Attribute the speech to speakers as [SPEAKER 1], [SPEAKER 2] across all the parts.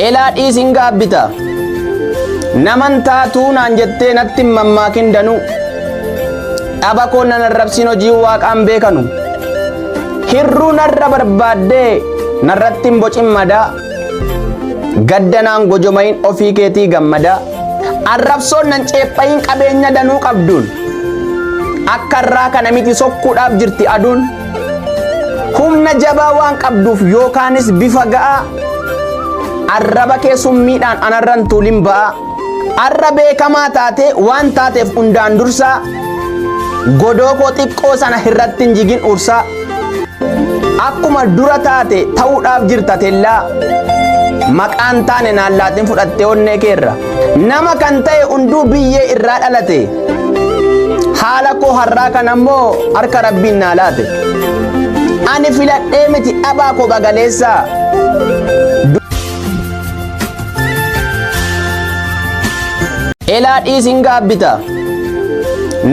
[SPEAKER 1] Elaadhii sin gaabbita naman taatuu naan jettee natti mammaakin danuu dhaba koo nan arrabsin hojii waaqaan beekanu hirruu narra barbaaddee narratti hin bocin madaa gaddanaan gojomayin ofii keetii gammadaa arrabsoon nan ceephayin qabeenya danuu qabduun akka irraa kana miti sokkuudhaaf jirti aduun humna jabaa waan qabduuf yookaanis bifa ga'aa arraba kee summiidhaan anarran tuulin ba'a arra beekamaa taate waan taateef hundaan dursaa godoo koo xiqqoo sana irratti hin jigin ursaa akkuma dura taate ta'uudhaaf jirta tellaa maqaan taane naallaatiin fudhatte onnee keerra nama kan ta'e hunduu biyyee irraa dhalate haala koo harraa kan ammoo harka rabbiin naa laate ani filadhee miti dhabaa koo bagaleessaa Elaadhii sin gaabbita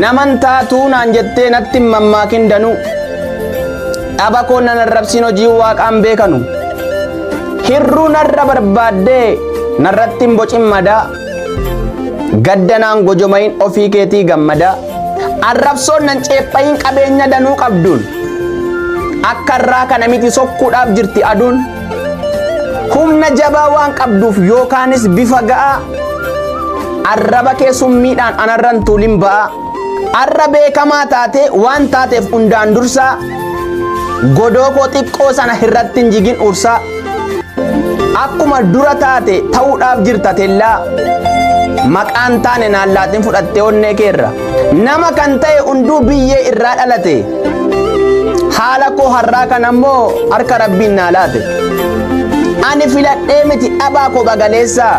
[SPEAKER 1] naman taatuu naan jettee natti mammaakin danuu dhaba koo nan arrabsin hojii waaqaan beekanu hirruu narra barbaaddee narratti hin bocin madaa gaddanaan gojomayin ofii keetii gammadaa arrabsoon nan ceephayin qabeenya danuu qabduun akka irraa kana miti sokkuudhaaf jirti aduun humna jabaa waan qabduuf yookaanis bifa ga'aa arraba kee summiidhaan anarran tuulin ba'a arra beekamaa taate waan taateef hundaan dursaa godoo koo xiqqoo sana irratti hin jigin ursaa akkuma dura taate ta'uudhaaf jirta tellaa maqaan taane naallaatiin fudhatte onnee keerra nama kan ta'e hunduu biyyee irraa dhalate haala koo harraa kan ammoo harka rabbiin naa laate ani filadhee miti dhabaa koo bagaleessaa